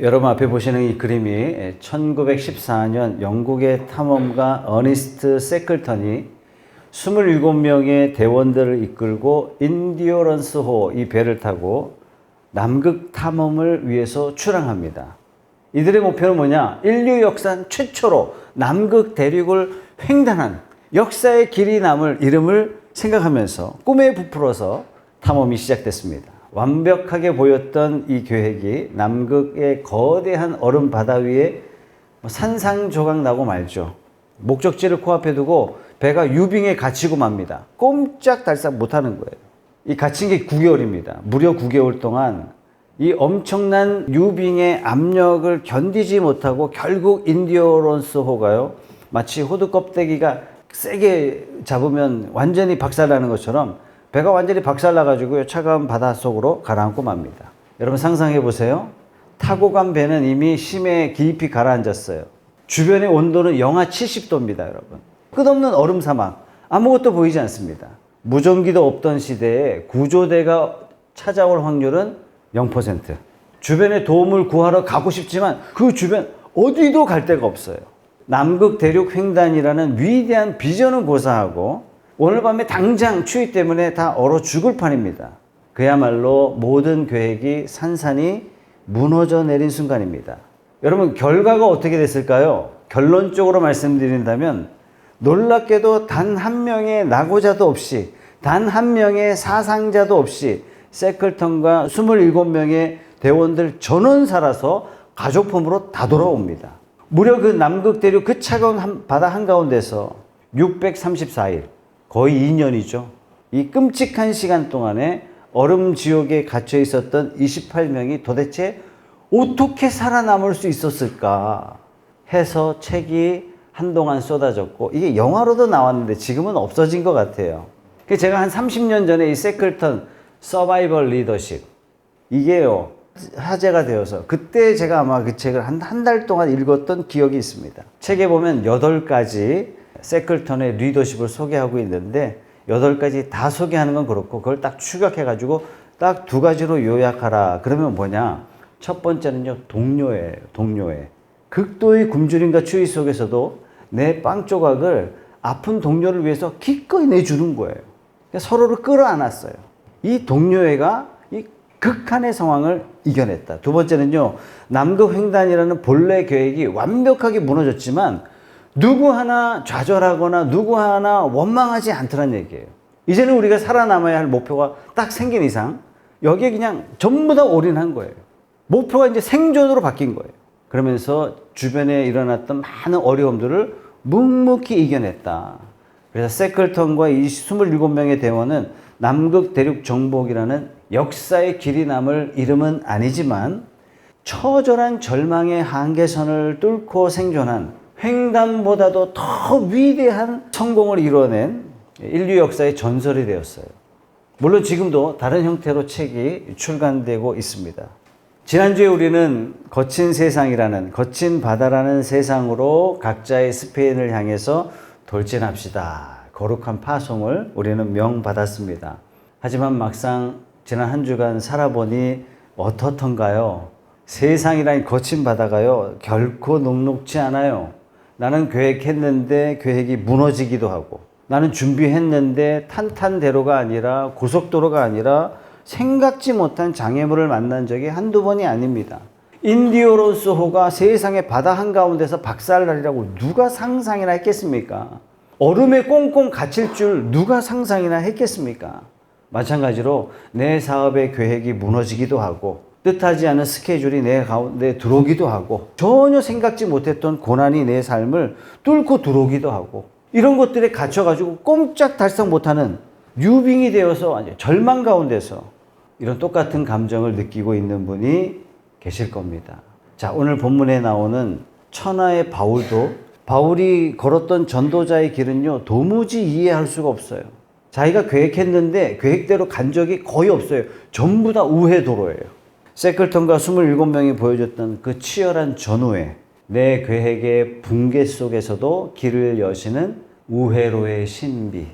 여러분 앞에 보시는 이 그림이 1914년 영국의 탐험가 어니스트 세클턴이 27명의 대원들을 이끌고 인디어런스호 이 배를 타고 남극 탐험을 위해서 출항합니다. 이들의 목표는 뭐냐? 인류 역사 최초로 남극 대륙을 횡단한 역사의 길이 남을 이름을 생각하면서 꿈에 부풀어서 탐험이 시작됐습니다. 완벽하게 보였던 이 계획이 남극의 거대한 얼음 바다 위에 산상조각 나고 말죠. 목적지를 코앞에 두고 배가 유빙에 갇히고 맙니다. 꼼짝달싹 못하는 거예요. 이 갇힌 게 9개월입니다. 무려 9개월 동안 이 엄청난 유빙의 압력을 견디지 못하고 결국 인디어런스호가요, 마치 호두 껍데기가 세게 잡으면 완전히 박살나는 것처럼 배가 완전히 박살나가지고 차가운 바닷속으로 가라앉고 맙니다. 여러분 상상해 보세요. 타고 간 배는 이미 심해 깊이 가라앉았어요. 주변의 온도는 영하 70도입니다, 여러분. 끝없는 얼음 사막, 아무것도 보이지 않습니다. 무전기도 없던 시대에 구조대가 찾아올 확률은 0%. 주변에 도움을 구하러 가고 싶지만 그 주변 어디도 갈 데가 없어요. 남극 대륙 횡단이라는 위대한 비전은 고사하고 오늘 밤에 당장 추위 때문에 다 얼어 죽을 판입니다. 그야말로 모든 계획이 산산이 무너져 내린 순간입니다. 여러분 결과가 어떻게 됐을까요? 결론적으로 말씀드린다면 놀랍게도 단 한 명의 낙오자도 없이 단 한 명의 사상자도 없이 세클턴과 27명의 대원들 전원 살아서 가족품으로 다 돌아옵니다. 무려 그 남극 대륙 그 차가운 바다 한가운데서 634일, 거의 2년이죠. 이 끔찍한 시간 동안에 얼음 지옥에 갇혀 있었던 28명이 도대체 어떻게 살아남을 수 있었을까 해서 책이 한동안 쏟아졌고, 이게 영화로도 나왔는데 지금은 없어진 것 같아요. 제가 한 30년 전에 이 세클턴 서바이벌 리더십, 이게요 화제가 되어서 그때 제가 아마 그 책을 한 달 동안 읽었던 기억이 있습니다. 책에 보면 8가지 세클턴의 리더십을 소개하고 있는데 8가지 다 소개하는 건 그렇고 그걸 딱 추격해 가지고 딱 2가지로 요약하라 그러면 뭐냐? 첫 번째는요, 동료예요. 동료애. 극도의 굶주림과 추위 속에서도 내 빵 조각을 아픈 동료를 위해서 기꺼이 내주는 거예요. 서로를 끌어안았어요. 이 동료애가 이 극한의 상황을 이겨냈다. 두 번째는요, 남극 횡단이라는 본래 계획이 완벽하게 무너졌지만 누구 하나 좌절하거나 누구 하나 원망하지 않더란 얘기예요. 이제는 우리가 살아남아야 할 목표가 딱 생긴 이상 여기에 그냥 전부 다 올인한 거예요. 목표가 이제 생존으로 바뀐 거예요. 그러면서 주변에 일어났던 많은 어려움들을 묵묵히 이겨냈다. 그래서 세클턴과 이 27명의 대원은 남극 대륙 정복이라는 역사의 길이 남을 이름은 아니지만 처절한 절망의 한계선을 뚫고 생존한 횡단보다도 더 위대한 성공을 이뤄낸 인류 역사의 전설이 되었어요. 물론 지금도 다른 형태로 책이 출간되고 있습니다. 지난주에 우리는 거친 세상이라는, 거친 바다라는 세상으로 각자의 스페인을 향해서 돌진합시다. 거룩한 파송을 우리는 명받았습니다. 하지만 막상 지난 한 주간 살아보니 어떻던가요? 세상이란 거친 바다가요, 결코 녹록지 않아요. 나는 계획했는데 계획이 무너지기도 하고, 나는 준비했는데 탄탄대로가 아니라 고속도로가 아니라 생각지 못한 장애물을 만난 적이 한두 번이 아닙니다. 인디어런스호가 세상의 바다 한가운데서 박살나리라고 누가 상상이나 했겠습니까? 얼음에 꽁꽁 갇힐 줄 누가 상상이나 했겠습니까? 마찬가지로 내 사업의 계획이 무너지기도 하고 뜻하지 않은 스케줄이 내 가운데 들어오기도 하고 전혀 생각지 못했던 고난이 내 삶을 뚫고 들어오기도 하고 이런 것들에 갇혀가지고 꼼짝달싹 못하는 유빙이 되어서 완전 절망 가운데서 이런 똑같은 감정을 느끼고 있는 분이 계실 겁니다. 자, 오늘 본문에 나오는 천하의 바울도 바울이 걸었던 전도자의 길은요, 도무지 이해할 수가 없어요. 자기가 계획했는데 계획대로 간 적이 거의 없어요. 전부 다 우회도로예요. 세클턴과 27명이 보여줬던 그 치열한 전우회, 내 계획의 붕괴 속에서도 길을 여시는 우회로의 신비,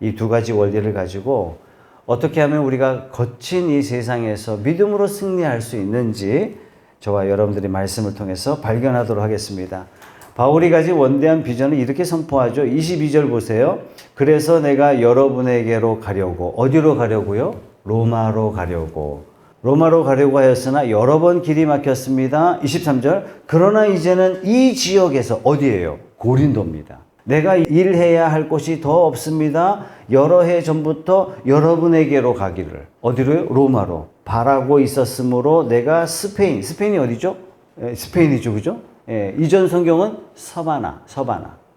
이 2가지 원리를 가지고 어떻게 하면 우리가 거친 이 세상에서 믿음으로 승리할 수 있는지 저와 여러분들이 말씀을 통해서 발견하도록 하겠습니다. 바울이 가진 원대한 비전을 이렇게 선포하죠. 22절 보세요. 그래서 내가 여러분에게로 가려고. 어디로 가려고요? 로마로 가려고. 로마로 가려고 하였으나 여러 번 길이 막혔습니다. 23절. 그러나 이제는 이 지역에서 어디예요? 고린도입니다. 내가 일해야 할 곳이 더 없습니다. 여러 해 전부터 여러분에게로 가기를. 어디로요? 로마로. 바라고 있었으므로 내가 스페인이 어디죠? 스페인이죠. 그죠? 이전 성경은 서바나.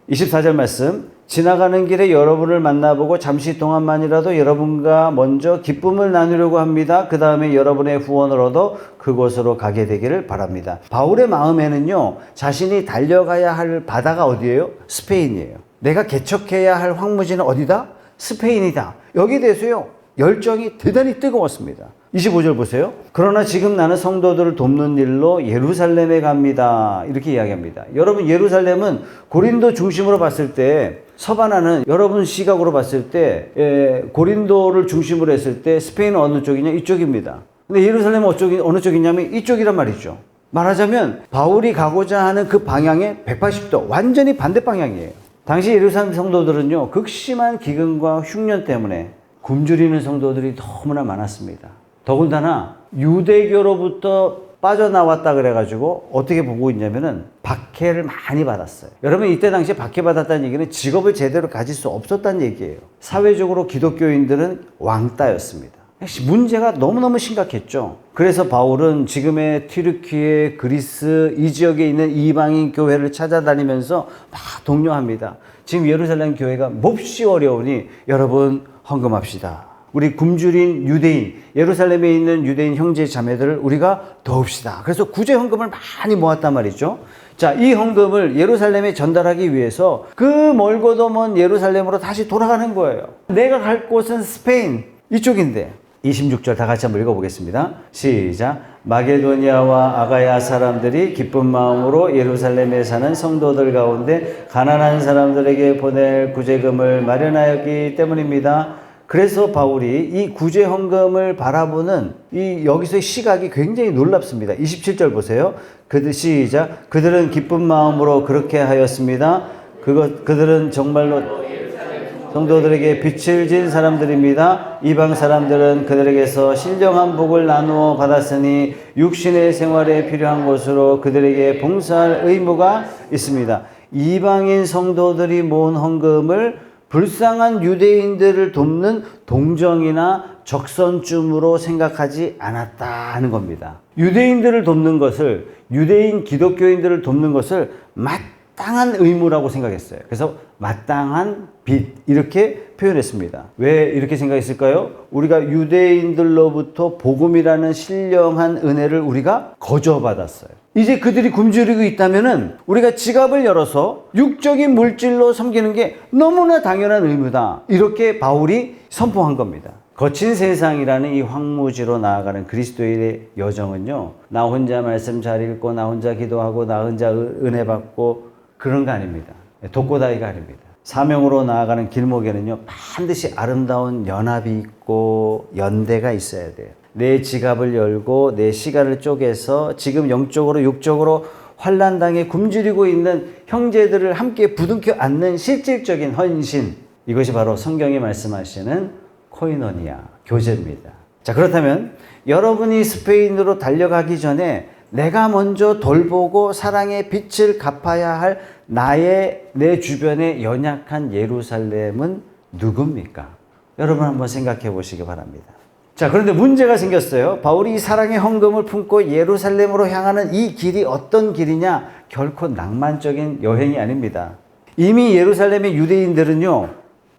24절 말씀. 지나가는 길에 여러분을 만나보고 잠시 동안만이라도 여러분과 먼저 기쁨을 나누려고 합니다. 그 다음에 여러분의 후원을 얻어 그곳으로 가게 되기를 바랍니다. 바울의 마음에는요, 자신이 달려가야 할 바다가 어디예요? 스페인이에요. 내가 개척해야 할 황무지는 어디다? 스페인이다. 여기에 대해서요, 열정이 대단히 뜨거웠습니다. 25절 보세요. 그러나 지금 나는 성도들을 돕는 일로 예루살렘에 갑니다. 이렇게 이야기합니다. 여러분, 예루살렘은 고린도 중심으로 봤을 때, 서바나는 여러분 시각으로 봤을 때 고린도를 중심으로 했을 때 스페인은 어느 쪽이냐? 이쪽입니다. 근데 예루살렘은 어느 쪽이냐면 이쪽이란 말이죠. 말하자면 바울이 가고자 하는 그 방향의 180도 완전히 반대 방향이에요. 당시 예루살렘 성도들은요, 극심한 기근과 흉년 때문에 굶주리는 성도들이 너무나 많았습니다. 더군다나 유대교로부터 빠져나왔다 그래가지고 어떻게 보고 있냐면은 박해를 많이 받았어요. 여러분, 이때 당시에 박해받았다는 얘기는 직업을 제대로 가질 수 없었다는 얘기예요. 사회적으로 기독교인들은 왕따였습니다. 문제가 너무너무 심각했죠. 그래서 바울은 지금의 튀르키예, 그리스 이 지역에 있는 이방인 교회를 찾아다니면서 막 독려합니다. 지금 예루살렘 교회가 몹시 어려우니 여러분 헌금합시다. 우리 굶주린 유대인, 예루살렘에 있는 유대인 형제 자매들을 우리가 도웁시다. 그래서 구제 헌금을 많이 모았단 말이죠. 자, 이 헌금을 예루살렘에 전달하기 위해서 그 멀고도 먼 예루살렘으로 다시 돌아가는 거예요. 내가 갈 곳은 스페인 이쪽인데. 26절 다 같이 한번 읽어보겠습니다. 시작. 마게도니아와 아가야 사람들이 기쁜 마음으로 예루살렘에 사는 성도들 가운데 가난한 사람들에게 보낼 구제금을 마련하였기 때문입니다. 그래서 바울이 이 구제 헌금을 바라보는 여기서의 시각이 굉장히 놀랍습니다. 27절 보세요. 시작. 그들은 기쁜 마음으로 그렇게 하였습니다. 그들은 정말로 성도들에게 빛을 진 사람들입니다. 이방 사람들은 그들에게서 신령한 복을 나누어 받았으니 육신의 생활에 필요한 것으로 그들에게 봉사할 의무가 있습니다. 이방인 성도들이 모은 헌금을 불쌍한 유대인들을 돕는 동정이나 적선쯤으로 생각하지 않았다는 겁니다. 유대인들을 돕는 것을, 유대인 기독교인들을 돕는 것을 마땅한 의무라고 생각했어요. 그래서 마땅한 빚 이렇게 표현했습니다. 왜 이렇게 생각했을까요? 우리가 유대인들로부터 복음이라는 신령한 은혜를 우리가 거저받았어요. 이제 그들이 굶주리고 있다면은 우리가 지갑을 열어서 육적인 물질로 섬기는 게 너무나 당연한 의무다. 이렇게 바울이 선포한 겁니다. 거친 세상이라는 이 황무지로 나아가는 그리스도인의 여정은요, 나 혼자 말씀 잘 읽고 나 혼자 기도하고 나 혼자 은혜 받고 그런 거 아닙니다. 독고다이가 아닙니다. 사명으로 나아가는 길목에는요, 반드시 아름다운 연합이 있고 연대가 있어야 돼요. 내 지갑을 열고 내 시간을 쪼개서 지금 영적으로 육적으로 환난당에 굶주리고 있는 형제들을 함께 부둥켜 안는 실질적인 헌신, 이것이 바로 성경이 말씀하시는 코이노니아, 교제입니다. 자, 그렇다면 여러분이 스페인으로 달려가기 전에 내가 먼저 돌보고 사랑의 빛을 갚아야 할 내 주변의 연약한 예루살렘은 누굽니까? 여러분 한번 생각해 보시기 바랍니다. 자, 그런데 문제가 생겼어요. 바울이 사랑의 헌금을 품고 예루살렘으로 향하는 이 길이 어떤 길이냐? 결코 낭만적인 여행이 아닙니다. 이미 예루살렘의 유대인들은요,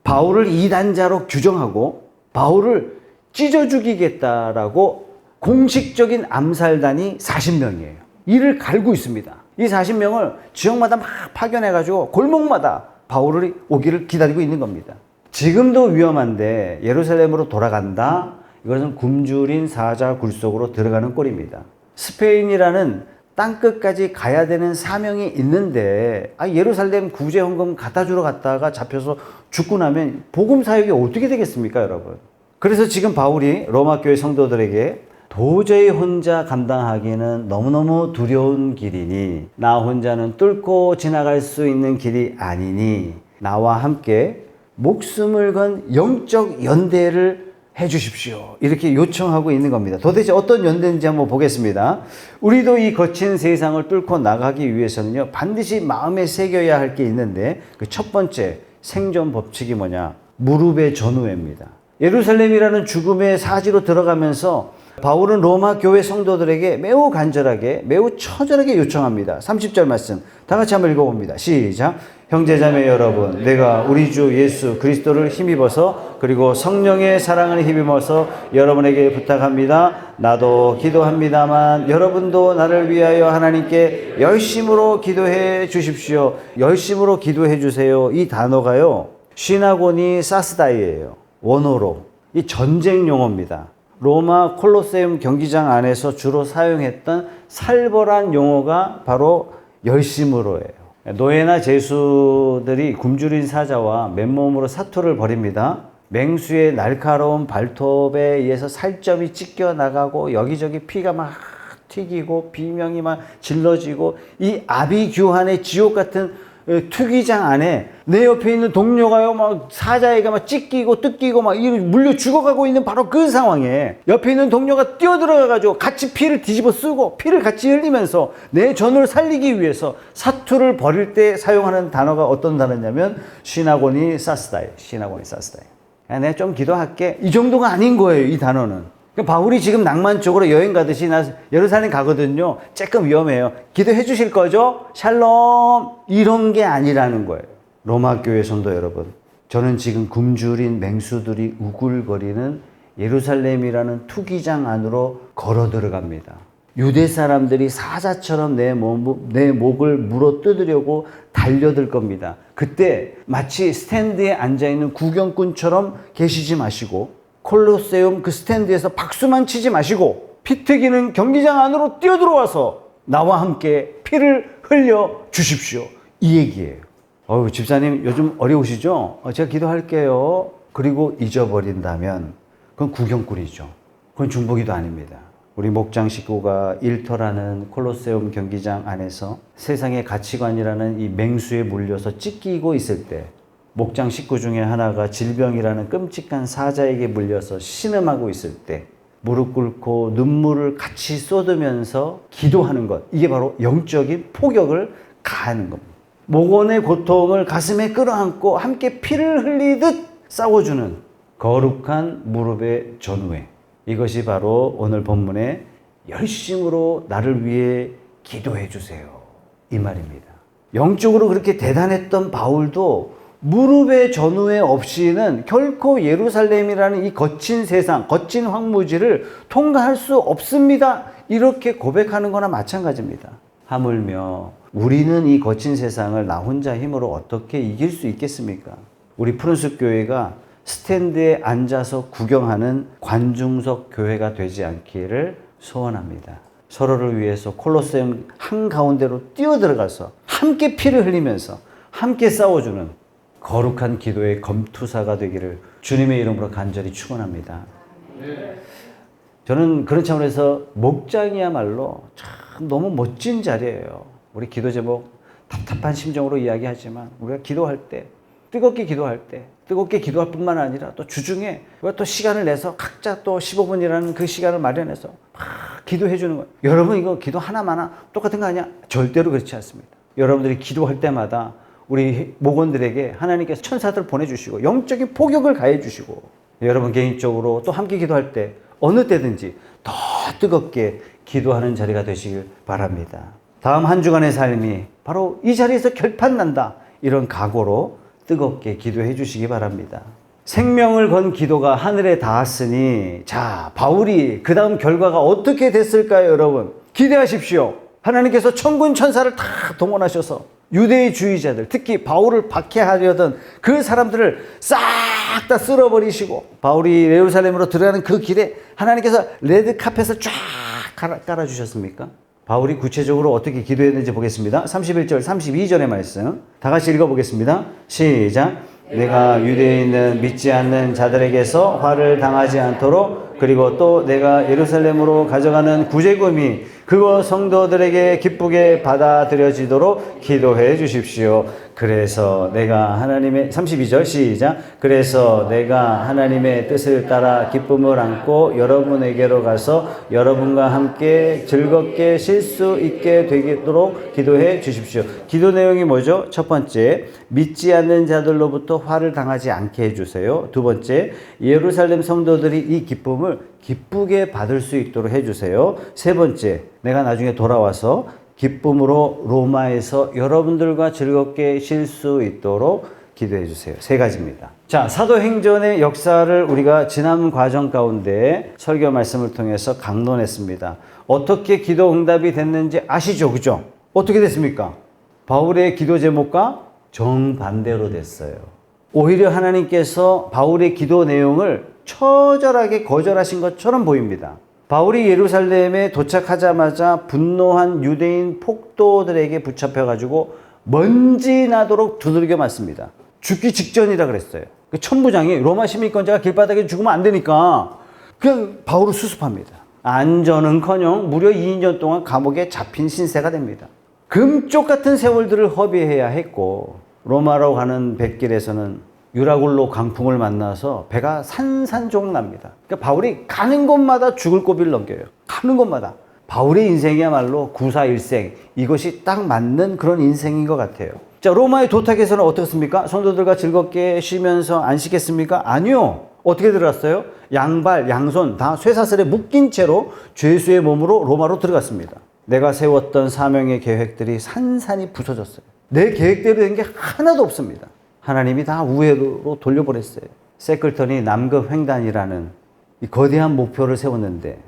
바울을 이단자로 규정하고 바울을 찢어 죽이겠다라고 공식적인 암살단이 40명이에요. 이를 갈고 있습니다. 이 40명을 지역마다 막 파견해가지고 골목마다 바울이 오기를 기다리고 있는 겁니다. 지금도 위험한데 예루살렘으로 돌아간다? 이것은 굶주린 사자 굴속으로 들어가는 꼴입니다. 스페인이라는 땅끝까지 가야 되는 사명이 있는데 예루살렘 구제 헌금 갖다 주러 갔다가 잡혀서 죽고 나면 복음 사역이 어떻게 되겠습니까, 여러분? 그래서 지금 바울이 로마 교회 성도들에게 도저히 혼자 감당하기는 너무너무 두려운 길이니 나 혼자는 뚫고 지나갈 수 있는 길이 아니니 나와 함께 목숨을 건 영적 연대를 해 주십시오. 이렇게 요청하고 있는 겁니다. 도대체 어떤 연대인지 한번 보겠습니다. 우리도 이 거친 세상을 뚫고 나가기 위해서는요, 반드시 마음에 새겨야 할 게 있는데 그 첫 번째 생존 법칙이 뭐냐? 무릎의 전후회입니다. 예루살렘이라는 죽음의 사지로 들어가면서 바울은 로마 교회 성도들에게 매우 간절하게, 매우 처절하게 요청합니다. 30절 말씀 다 같이 한번 읽어봅니다. 시작. 형제자매 여러분, 내가 우리 주 예수 그리스도를 힘입어서 그리고 성령의 사랑을 힘입어서 여러분에게 부탁합니다. 나도 기도합니다만 여러분도 나를 위하여 하나님께 열심으로 기도해 주십시오. 열심으로 기도해 주세요. 이 단어가요, 시나고니 사스다이예요. 원어로. 이 전쟁 용어입니다. 로마 콜로세움 경기장 안에서 주로 사용했던 살벌한 용어가 바로 열심으로예요. 노예나 제수들이 굶주린 사자와 맨몸으로 사투를 벌입니다. 맹수의 날카로운 발톱에 의해서 살점이 찢겨 나가고 여기저기 피가 막 튀기고 비명이 막 질러지고 이 아비규환의 지옥 같은 투기장 안에 내 옆에 있는 동료가요 막 사자애가 막 찢기고 뜯기고 막 물려 죽어가고 있는 바로 그 상황에 옆에 있는 동료가 뛰어들어가 가지고 같이 피를 뒤집어 쓰고 피를 같이 흘리면서 내 전우를 살리기 위해서 사투를 벌일 때 사용하는 단어가 어떤 단어냐면 시나고니 사스다이. 시나고니 사스다이. 내가 좀 기도할게, 이 정도가 아닌 거예요. 이 단어는. 바울이 지금 낭만적으로 여행 가듯이 나 예루살렘 가거든요. 조금 위험해요. 기도해 주실 거죠? 샬롬. 이런 게 아니라는 거예요. 로마 교회 성도 여러분, 저는 지금 굶주린 맹수들이 우글거리는 예루살렘이라는 투기장 안으로 걸어 들어갑니다. 유대 사람들이 사자처럼 내 목을 물어 뜯으려고 달려들 겁니다. 그때 마치 스탠드에 앉아있는 구경꾼처럼 계시지 마시고 콜로세움 그 스탠드에서 박수만 치지 마시고 피 튀기는 경기장 안으로 뛰어들어와서 나와 함께 피를 흘려 주십시오. 이 얘기예요. 집사님 요즘 어려우시죠? 제가 기도할게요. 그리고 잊어버린다면 그건 구경꾼이죠. 그건 중보기도 아닙니다. 우리 목장 식구가 일터라는 콜로세움 경기장 안에서 세상의 가치관이라는 이 맹수에 물려서 찢기고 있을 때 목장 식구 중에 하나가 질병이라는 끔찍한 사자에게 물려서 신음하고 있을 때 무릎 꿇고 눈물을 같이 쏟으면서 기도하는 것, 이게 바로 영적인 포격을 가하는 겁니다. 목원의 고통을 가슴에 끌어안고 함께 피를 흘리듯 싸워주는 거룩한 무릎의 전후회, 이것이 바로 오늘 본문의 열심으로 나를 위해 기도해 주세요, 이 말입니다. 영적으로 그렇게 대단했던 바울도 무릎의 전후회 없이는 결코 예루살렘이라는 이 거친 세상, 거친 황무지를 통과할 수 없습니다. 이렇게 고백하는 거나 마찬가지입니다. 하물며 우리는 이 거친 세상을 나 혼자 힘으로 어떻게 이길 수 있겠습니까? 우리 푸른숲 교회가 스탠드에 앉아서 구경하는 관중석 교회가 되지 않기를 소원합니다. 서로를 위해서 콜로세움 한가운데로 뛰어들어가서 함께 피를 흘리면서 함께 싸워주는 거룩한 기도의 검투사가 되기를 주님의 이름으로 간절히 축원합니다. 저는 그런 차원에서 목장이야말로 참 너무 멋진 자리예요. 우리 기도 제목 답답한 심정으로 이야기하지만 우리가 기도할 때, 뜨겁게 기도할 때, 뜨겁게 기도할 뿐만 아니라 또 주중에 또 시간을 내서 각자 또 15분이라는 그 시간을 마련해서 막 기도해 주는 거예요. 여러분 이거 기도 하나마나 똑같은 거 아니야? 절대로 그렇지 않습니다. 여러분들이 기도할 때마다 우리 목원들에게 하나님께서 천사들을 보내주시고 영적인 포격을 가해주시고 여러분 개인적으로 또 함께 기도할 때 어느 때든지 더 뜨겁게 기도하는 자리가 되시길 바랍니다. 다음 한 주간의 삶이 바로 이 자리에서 결판난다, 이런 각오로 뜨겁게 기도해 주시기 바랍니다. 생명을 건 기도가 하늘에 닿았으니 자, 바울이 그 다음 결과가 어떻게 됐을까요? 여러분 기대하십시오. 하나님께서 천군 천사를 다 동원하셔서 유대주의자들, 특히 바울을 박해하려던 그 사람들을 싹 다 쓸어버리시고 바울이 예루살렘으로 들어가는 그 길에 하나님께서 레드카펫을 쫙 깔아주셨습니까? 바울이 구체적으로 어떻게 기도했는지 보겠습니다. 31절, 32절의 말씀 다 같이 읽어보겠습니다. 시작. 내가 유대에 있는 믿지 않는 자들에게서 화를 당하지 않도록 그리고 또 내가 예루살렘으로 가져가는 구제금이 그거 성도들에게 기쁘게 받아들여지도록 기도해 주십시오. 그래서 내가 하나님의 32절 시작. 그래서 내가 하나님의 뜻을 따라 기쁨을 안고 여러분에게로 가서 여러분과 함께 즐겁게 쉴 수 있게 되도록 기도해 주십시오. 기도 내용이 뭐죠? 첫 번째, 믿지 않는 자들로부터 화를 당하지 않게 해주세요. 두 번째, 예루살렘 성도들이 이 기쁨을 기쁘게 받을 수 있도록 해주세요. 세 번째, 내가 나중에 돌아와서 기쁨으로 로마에서 여러분들과 즐겁게 쉴 수 있도록 기도해 주세요. 세 가지입니다. 자, 사도행전의 역사를 우리가 지난 과정 가운데 설교 말씀을 통해서 강론했습니다. 어떻게 기도 응답이 됐는지 아시죠? 그죠? 어떻게 됐습니까? 바울의 기도 제목과 정반대로 됐어요. 오히려 하나님께서 바울의 기도 내용을 처절하게 거절하신 것처럼 보입니다. 바울이 예루살렘에 도착하자마자 분노한 유대인 폭도들에게 붙잡혀가지고 먼지 나도록 두들겨 맞습니다. 죽기 직전이라 그랬어요. 그 천부장이 로마 시민권자가 길바닥에 죽으면 안 되니까 그냥 바울을 수습합니다. 안전은커녕 무려 2년 동안 감옥에 잡힌 신세가 됩니다. 금쪽 같은 세월들을 허비해야 했고 로마로 가는 뱃길에서는 유라굴로 강풍을 만나서 배가 산산조각 납니다. 그러니까 바울이 가는 곳마다 죽을 고비를 넘겨요. 가는 곳마다. 바울의 인생이야말로 구사일생, 이것이 딱 맞는 그런 인생인 것 같아요. 자, 로마에 도착해서는 어떻습니까? 성도들과 즐겁게 쉬면서 안 쉬겠습니까? 아니요. 어떻게 들어갔어요? 양발, 양손 다 쇠사슬에 묶인 채로 죄수의 몸으로 로마로 들어갔습니다. 내가 세웠던 사명의 계획들이 산산이 부서졌어요. 내 계획대로 된 게 하나도 없습니다. 하나님이 다 우회로 돌려보냈어요. 세클턴이 남극 횡단이라는 이 거대한 목표를 세웠는데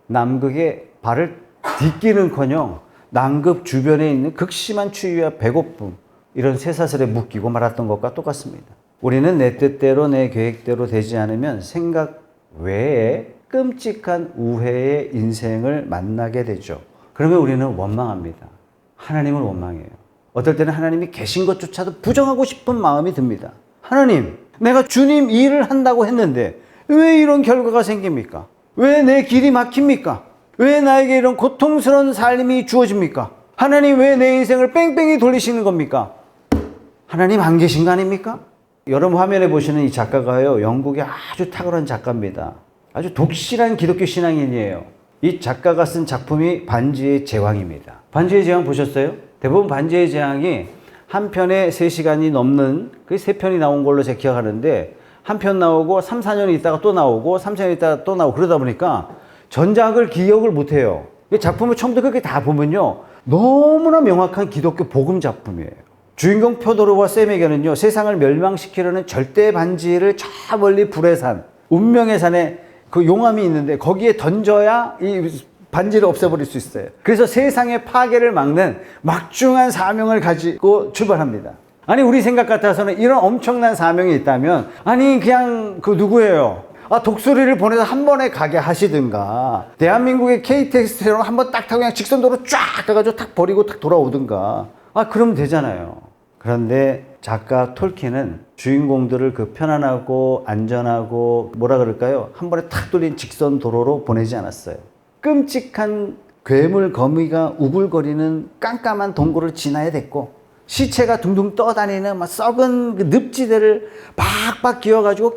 남극에 발을 딛기는커녕 남극 주변에 있는 극심한 추위와 배고픔, 이런 쇠사슬에 묶이고 말았던 것과 똑같습니다. 우리는 내 뜻대로 내 계획대로 되지 않으면 생각 외에 끔찍한 우회의 인생을 만나게 되죠. 그러면 우리는 원망합니다. 하나님을 원망해요. 어떨 때는 하나님이 계신 것조차도 부정하고 싶은 마음이 듭니다. 하나님, 내가 주님 일을 한다고 했는데 왜 이런 결과가 생깁니까? 왜 내 길이 막힙니까? 왜 나에게 이런 고통스러운 삶이 주어집니까? 하나님, 왜 내 인생을 뺑뺑이 돌리시는 겁니까? 하나님 안 계신 거 아닙니까? 여러분 화면에 보시는 이 작가가요, 영국의 아주 탁월한 작가입니다. 아주 독실한 기독교 신앙인이에요. 이 작가가 쓴 작품이 반지의 제왕입니다. 반지의 제왕 보셨어요? 대부분 반지의 제왕이 한 편에 3시간이 넘는, 그 3편이 나온 걸로 제가 기억하는데, 한 편 나오고 3, 4년 있다가 또 나오고 3, 4년 있다가 또 나오고 그러다 보니까 전작을 기억을 못해요. 작품을 처음부터 그렇게 다 보면요, 너무나 명확한 기독교 복음 작품이에요. 주인공 표도르와 셈에게는요, 세상을 멸망시키려는 절대 반지를 저 멀리 불의 산, 운명의 산에 그 용암이 있는데 거기에 던져야 이 반지를 없애버릴 수 있어요. 그래서 세상의 파괴를 막는 막중한 사명을 가지고 출발합니다. 아니, 우리 생각 같아서는 이런 엄청난 사명이 있다면, 아니 그냥 그 누구예요? 독수리를 보내서 한 번에 가게 하시든가, 대한민국의 KTX처럼 한 번 딱 타고 그냥 직선도로 쫙 가가지고 탁 버리고 탁 돌아오든가, 그러면 되잖아요. 그런데 작가 톨킨은 주인공들을 그 편안하고 안전하고 뭐라 그럴까요? 한 번에 탁 뚫린 직선 도로로 보내지 않았어요. 끔찍한 괴물 거미가 우글거리는 깜깜한 동굴을 지나야 됐고, 시체가 둥둥 떠다니는 막 썩은 그 늪지대를 박박 기어가지고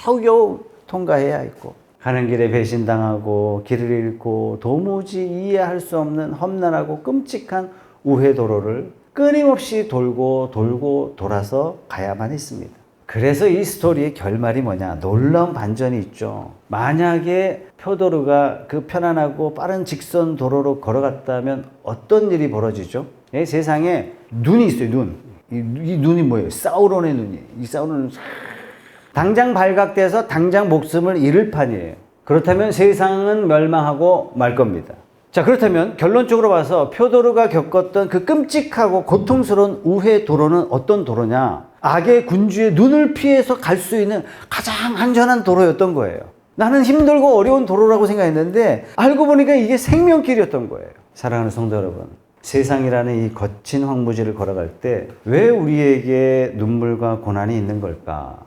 겨우겨우 통과해야 했고, 가는 길에 배신당하고 길을 잃고 도무지 이해할 수 없는 험난하고 끔찍한 우회도로를 끊임없이 돌고 돌고 돌아서 가야만 했습니다. 그래서 이 스토리의 결말이 뭐냐? 놀라운 반전이 있죠. 만약에 표도르가 그 편안하고 빠른 직선 도로로 걸어갔다면 어떤 일이 벌어지죠? 세상에 눈이 있어요, 눈. 이 눈이 뭐예요? 사우론의 눈이에요. 이 사우론은 당장 발각돼서 당장 목숨을 잃을 판이에요. 그렇다면 세상은 멸망하고 말 겁니다. 자, 그렇다면 결론적으로 봐서 표도르가 겪었던 그 끔찍하고 고통스러운 우회 도로는 어떤 도로냐? 악의 군주의 눈을 피해서 갈 수 있는 가장 안전한 도로였던 거예요. 나는 힘들고 어려운 도로라고 생각했는데 알고 보니까 이게 생명길이었던 거예요. 사랑하는 성도 여러분, 세상이라는 이 거친 황무지를 걸어갈 때 왜 우리에게 눈물과 고난이 있는 걸까?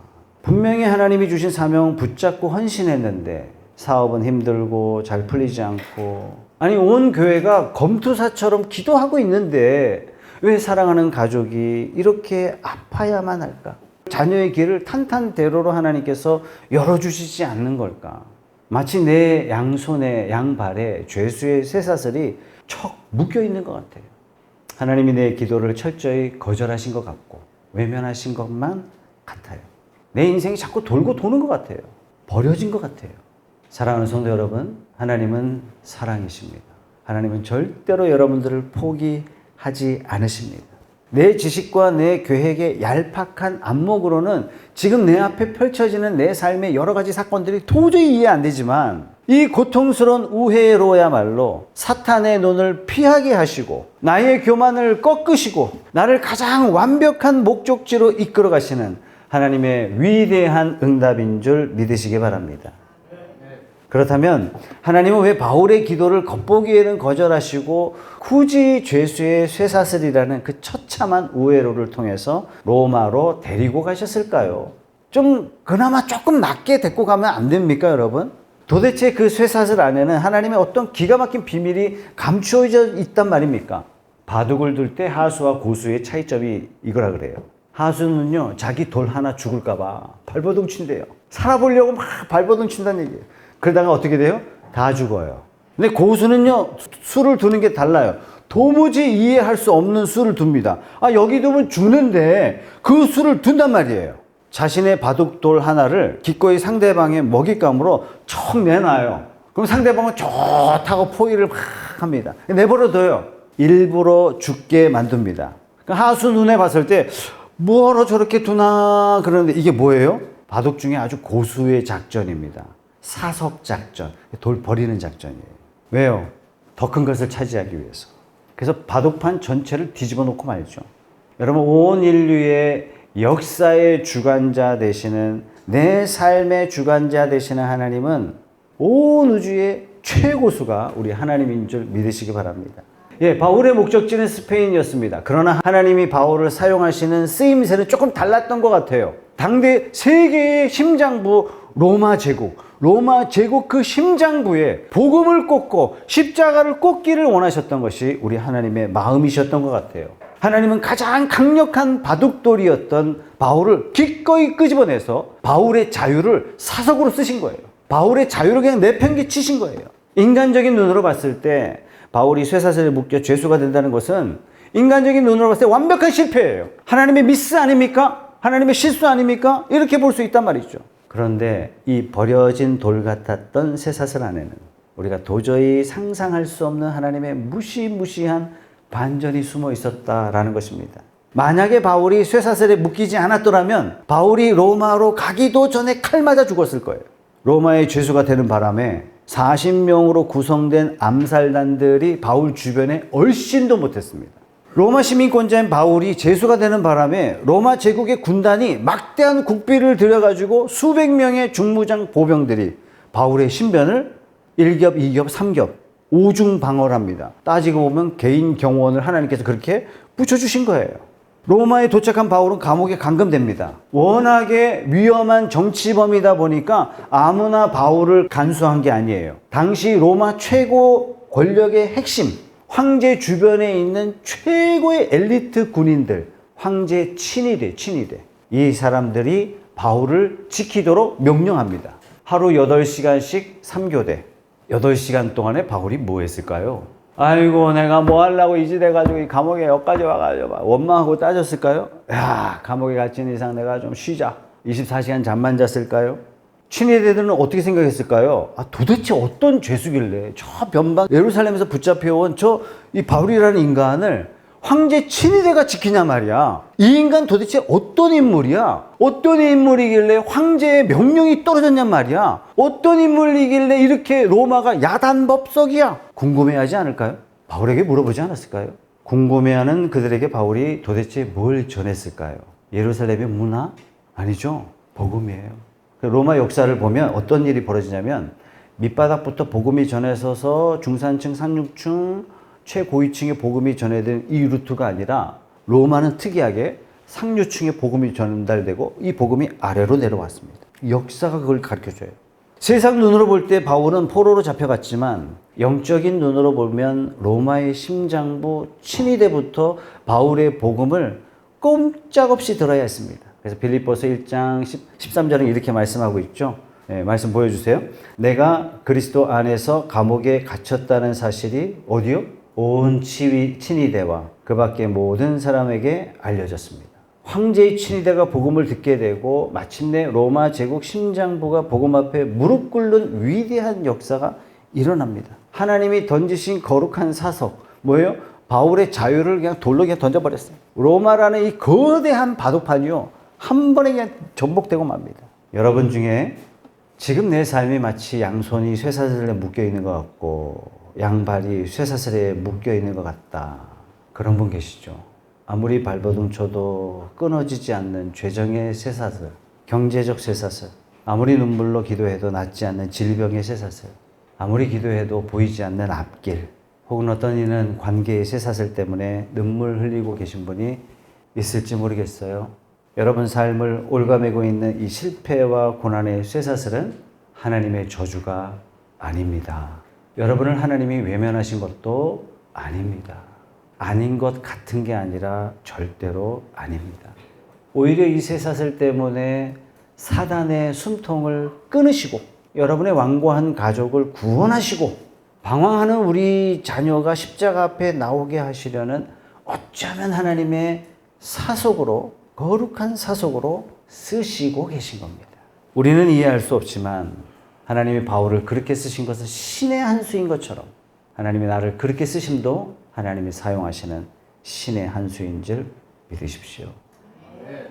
분명히 하나님이 주신 사명 붙잡고 헌신했는데 사업은 힘들고 잘 풀리지 않고, 아니 온 교회가 검투사처럼 기도하고 있는데 왜 사랑하는 가족이 이렇게 아파야만 할까? 자녀의 길을 탄탄대로로 하나님께서 열어주시지 않는 걸까? 마치 내 양손에 양발에 죄수의 쇠사슬이 척 묶여 있는 것 같아요. 하나님이 내 기도를 철저히 거절하신 것 같고 외면하신 것만 같아요. 내 인생이 자꾸 돌고 도는 것 같아요. 버려진 것 같아요. 사랑하는 성도 여러분, 하나님은 사랑이십니다. 하나님은 절대로 여러분들을 포기하지 않으십니다. 내 지식과 내 계획의 얄팍한 안목으로는 지금 내 앞에 펼쳐지는 내 삶의 여러 가지 사건들이 도저히 이해 안 되지만, 이 고통스러운 우회로야말로 사탄의 눈을 피하게 하시고 나의 교만을 꺾으시고 나를 가장 완벽한 목적지로 이끌어 가시는 하나님의 위대한 응답인 줄 믿으시기 바랍니다. 그렇다면 하나님은 왜 바울의 기도를 겉보기에는 거절하시고 굳이 죄수의 쇠사슬이라는 그 처참한 우회로를 통해서 로마로 데리고 가셨을까요? 좀 그나마 조금 낮게 데리고 가면 안 됩니까, 여러분? 도대체 그 쇠사슬 안에는 하나님의 어떤 기가 막힌 비밀이 감추어져 있단 말입니까? 바둑을 둘 때 하수와 고수의 차이점이 이거라 그래요. 하수는요, 자기 돌 하나 죽을까 봐 발버둥 친대요. 살아보려고 막 발버둥 친다는 얘기예요. 그러다가 어떻게 돼요? 다 죽어요. 근데 고수는요, 수를 두는 게 달라요. 도무지 이해할 수 없는 수를 둡니다. 아, 여기 두면 죽는데 그 수를 둔단 말이에요. 자신의 바둑돌 하나를 기꺼이 상대방의 먹잇감으로 척 내놔요. 그럼 상대방은 좋다고 포위를 막 합니다. 내버려둬요. 일부러 죽게 만듭니다. 하수 눈에 봤을 때 뭐하러 저렇게 두나 그러는데 이게 뭐예요? 바둑 중에 아주 고수의 작전입니다. 사석 작전, 돌 버리는 작전이에요. 왜요? 더 큰 것을 차지하기 위해서. 그래서 바둑판 전체를 뒤집어 놓고 말이죠. 여러분, 온 인류의 역사의 주관자 되시는, 내 삶의 주관자 되시는 하나님은 온 우주의 최고수가 우리 하나님인 줄 믿으시기 바랍니다. 예, 바울의 목적지는 스페인이었습니다. 그러나 하나님이 바울을 사용하시는 쓰임새는 조금 달랐던 것 같아요. 당대 세계의 심장부 로마 제국 그 심장부에 복음을 꽂고 십자가를 꽂기를 원하셨던 것이 우리 하나님의 마음이셨던 것 같아요. 하나님은 가장 강력한 바둑돌이었던 바울을 기꺼이 끄집어내서 바울의 자유를 사석으로 쓰신 거예요. 바울의 자유를 그냥 내팽개치신 거예요. 인간적인 눈으로 봤을 때 바울이 쇠사슬에 묶여 죄수가 된다는 것은 인간적인 눈으로 봤을 때 완벽한 실패예요. 하나님의 미스 아닙니까? 하나님의 실수 아닙니까? 이렇게 볼 수 있단 말이죠. 그런데 이 버려진 돌 같았던 쇠사슬 안에는 우리가 도저히 상상할 수 없는 하나님의 무시무시한 반전이 숨어 있었다라는 것입니다. 만약에 바울이 쇠사슬에 묶이지 않았더라면 바울이 로마로 가기도 전에 칼 맞아 죽었을 거예요. 로마의 죄수가 되는 바람에 40명으로 구성된 암살단들이 바울 주변에 얼씬도 못했습니다. 로마 시민권자인 바울이 죄수가 되는 바람에 로마 제국의 군단이 막대한 국비를 들여가지고 수백 명의 중무장 보병들이 바울의 신변을 1겹, 2겹, 3겹, 5중 방어를 합니다. 따지고 보면 개인 경호원을 하나님께서 그렇게 붙여주신 거예요. 로마에 도착한 바울은 감옥에 감금됩니다. 워낙에 위험한 정치범이다 보니까 아무나 바울을 간수한 게 아니에요. 당시 로마 최고 권력의 핵심, 황제 주변에 있는 최고의 엘리트 군인들, 황제 친위대. 이 사람들이 바울을 지키도록 명령합니다. 하루 8시간씩 3교대. 8시간 동안에 바울이 뭐 했을까요? 아이고, 내가 뭐 하려고 이 짓 해가지고 이 감옥에 여기까지 와가지고 원망하고 따졌을까요? 야, 감옥에 갇힌 이상 내가 좀 쉬자. 24시간 잠만 잤을까요? 친위대들은 어떻게 생각했을까요? 아, 도대체 어떤 죄수길래 저 변방 예루살렘에서 붙잡혀온 이 바울이라는 인간을 황제 친위대가 지키냐 말이야. 이 인간 도대체 어떤 인물이야? 어떤 인물이길래 황제의 명령이 떨어졌냔 말이야. 어떤 인물이길래 이렇게 로마가 야단법석이야? 궁금해하지 않을까요? 바울에게 물어보지 않았을까요? 궁금해하는 그들에게 바울이 도대체 뭘 전했을까요? 예루살렘의 문화? 아니죠. 복음이에요. 로마 역사를 보면 어떤 일이 벌어지냐면 밑바닥부터 복음이 전해서서 중산층, 상류층, 최고위층의 복음이 전해진 이 루트가 아니라 로마는 특이하게 상류층의 복음이 전달되고 이 복음이 아래로 내려왔습니다. 역사가 그걸 가르쳐줘요. 세상 눈으로 볼 때 바울은 포로로 잡혀갔지만 영적인 눈으로 보면 로마의 심장부 친위대부터 바울의 복음을 꼼짝없이 들어야 했습니다. 그래서 빌립보서 1장 13절은 이렇게 말씀하고 있죠. 네, 말씀 보여주세요. 내가 그리스도 안에서 감옥에 갇혔다는 사실이 어디요? 온 친위대와 그 밖의 모든 사람에게 알려졌습니다. 황제의 친위대가 복음을 듣게 되고 마침내 로마 제국 심장부가 복음 앞에 무릎 꿇는 위대한 역사가 일어납니다. 하나님이 던지신 거룩한 사석, 뭐예요? 바울의 자유를 그냥 돌로 그냥 던져버렸어요. 로마라는 이 거대한 바둑판이요, 한 번에 그냥 전복되고 맙니다. 여러분 중에 지금 내 삶이 마치 양손이 쇠사슬에 묶여 있는 것 같고 양발이 쇠사슬에 묶여 있는 것 같다, 그런 분 계시죠? 아무리 발버둥 쳐도 끊어지지 않는 죄정의 쇠사슬, 경제적 쇠사슬, 아무리 눈물로 기도해도 낫지 않는 질병의 쇠사슬, 아무리 기도해도 보이지 않는 앞길, 혹은 어떤 이는 관계의 쇠사슬 때문에 눈물 흘리고 계신 분이 있을지 모르겠어요. 여러분 삶을 올가매고 있는 이 실패와 고난의 쇠사슬은 하나님의 저주가 아닙니다. 여러분을 하나님이 외면하신 것도 아닙니다. 아닌 것 같은 게 아니라 절대로 아닙니다. 오히려 이 쇠사슬 때문에 사단의 숨통을 끊으시고 여러분의 완고한 가족을 구원하시고 방황하는 우리 자녀가 십자가 앞에 나오게 하시려는 어쩌면 하나님의 사속으로, 거룩한 사속으로 쓰시고 계신 겁니다. 우리는 이해할 수 없지만 하나님이 바울을 그렇게 쓰신 것은 신의 한 수인 것처럼 하나님이 나를 그렇게 쓰심도 하나님이 사용하시는 신의 한 수인 줄 믿으십시오.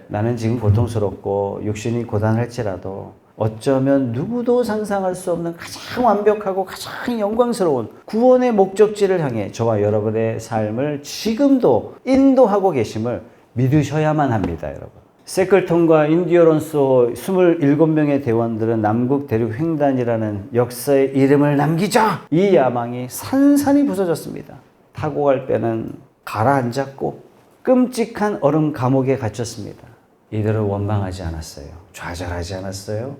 나는 지금 고통스럽고 육신이 고단할지라도 어쩌면 누구도 상상할 수 없는 가장 완벽하고 가장 영광스러운 구원의 목적지를 향해 저와 여러분의 삶을 지금도 인도하고 계심을 믿으셔야만 합니다, 여러분. 세클턴과 인디어런스 27명의 대원들은 남북 대륙 횡단이라는 역사의 이름을 남기자! 이 야망이 산산이 부서졌습니다. 타고 갈 배는 가라앉았고 끔찍한 얼음 감옥에 갇혔습니다. 이들은 원망하지 않았어요. 좌절하지 않았어요.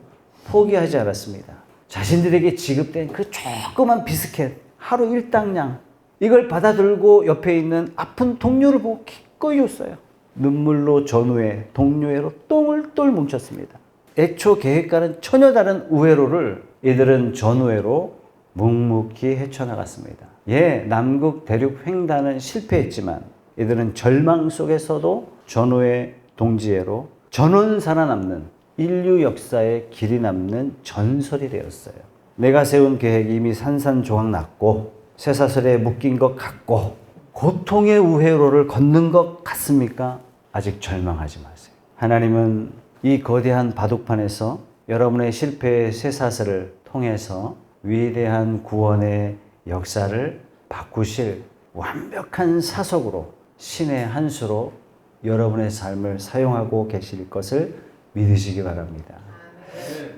포기하지 않았습니다. 자신들에게 지급된 그 조그만 비스켓, 하루 일당량, 이걸 받아들고 옆에 있는 아픈 동료를 보고 기꺼이 줬어요. 눈물로 전우회, 동료회로 똥을 뭉쳤습니다. 애초 계획과는 전혀 다른 우회로를 이들은 전우회로 묵묵히 헤쳐나갔습니다. 남북 대륙 횡단은 실패했지만 이들은 절망 속에서도 전우회 동지회로 전원 살아남는 인류 역사에 길이 남는 전설이 되었어요. 내가 세운 계획이 이미 산산조각 났고 쇠사슬에 묶인 것 같고 고통의 우회로를 걷는 것 같습니까? 아직 절망하지 마세요. 하나님은 이 거대한 바둑판에서 여러분의 실패의 쇠사슬을 통해서 위대한 구원의 역사를 바꾸실 완벽한 사석으로 신의 한 수로 여러분의 삶을 사용하고 계실 것을 믿으시기 바랍니다.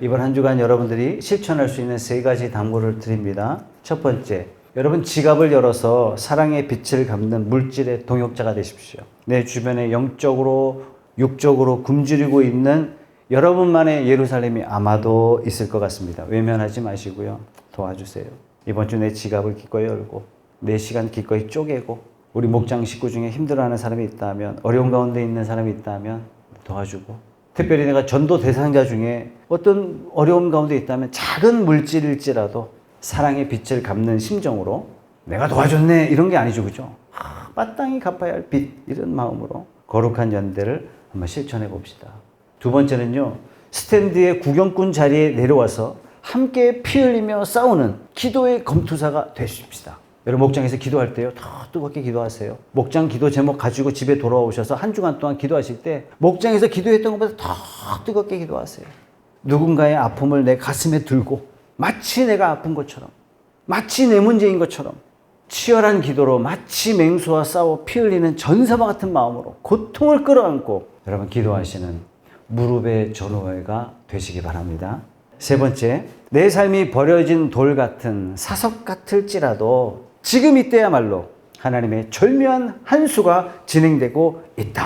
이번 한 주간 여러분들이 실천할 수 있는 3가지 당부를 드립니다. 첫 번째, 여러분 지갑을 열어서 사랑의 빛을 갚는 물질의 동역자가 되십시오. 내 주변에 영적으로, 육적으로 굶주리고 있는 여러분만의 예루살렘이 아마도 있을 것 같습니다. 외면하지 마시고요. 도와주세요. 이번 주 내 지갑을 기꺼이 열고 내 시간 기꺼이 쪼개고 우리 목장 식구 중에 힘들어하는 사람이 있다면, 어려운 가운데 있는 사람이 있다면 도와주고, 특별히 내가 전도 대상자 중에 어떤 어려움 가운데 있다면 작은 물질일지라도 사랑의 빛을 갚는 심정으로 내가 도와줬네 이런 게 아니죠, 그죠? 마땅히 갚아야 할 빛, 이런 마음으로 거룩한 연대를 한번 실천해 봅시다. 두 번째는요, 스탠드의 구경꾼 자리에 내려와서 함께 피 흘리며 싸우는 기도의 검투사가 되십시다. 여러분 목장에서 기도할 때요, 더 뜨겁게 기도하세요. 목장 기도 제목 가지고 집에 돌아오셔서 한 주간 동안 기도하실 때 목장에서 기도했던 것보다 더 뜨겁게 기도하세요. 누군가의 아픔을 내 가슴에 들고 마치 내가 아픈 것처럼, 마치 내 문제인 것처럼 치열한 기도로 마치 맹수와 싸워 피 흘리는 전사와 같은 마음으로 고통을 끌어안고 여러분 기도하시는 무릎의 전우회가 되시기 바랍니다. 세 번째, 내 삶이 버려진 돌 같은 사석 같을지라도 지금 이때야말로 하나님의 절묘한 한 수가 진행되고 있다.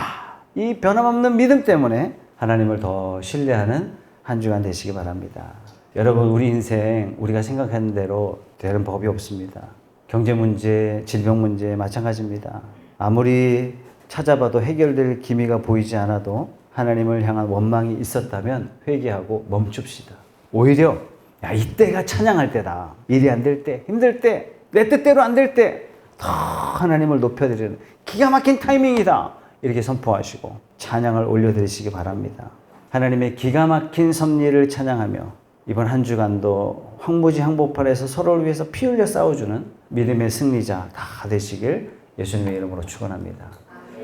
이 변함없는 믿음 때문에 하나님을 더 신뢰하는 한 주간 되시기 바랍니다. 여러분, 우리 인생 우리가 생각하는 대로 되는 법이 없습니다. 경제 문제, 질병 문제 마찬가지입니다. 아무리 찾아봐도 해결될 기미가 보이지 않아도 하나님을 향한 원망이 있었다면 회개하고 멈춥시다. 오히려 야, 이때가 찬양할 때다. 일이 안 될 때, 힘들 때, 내 뜻대로 안 될 때 더 하나님을 높여드리는 기가 막힌 타이밍이다. 이렇게 선포하시고 찬양을 올려드리시기 바랍니다. 하나님의 기가 막힌 섭리를 찬양하며 이번 한 주간도 황무지 한복판에서 서로를 위해서 피 흘려 싸워주는 믿음의 승리자 다 되시길 예수님의 이름으로 축원합니다.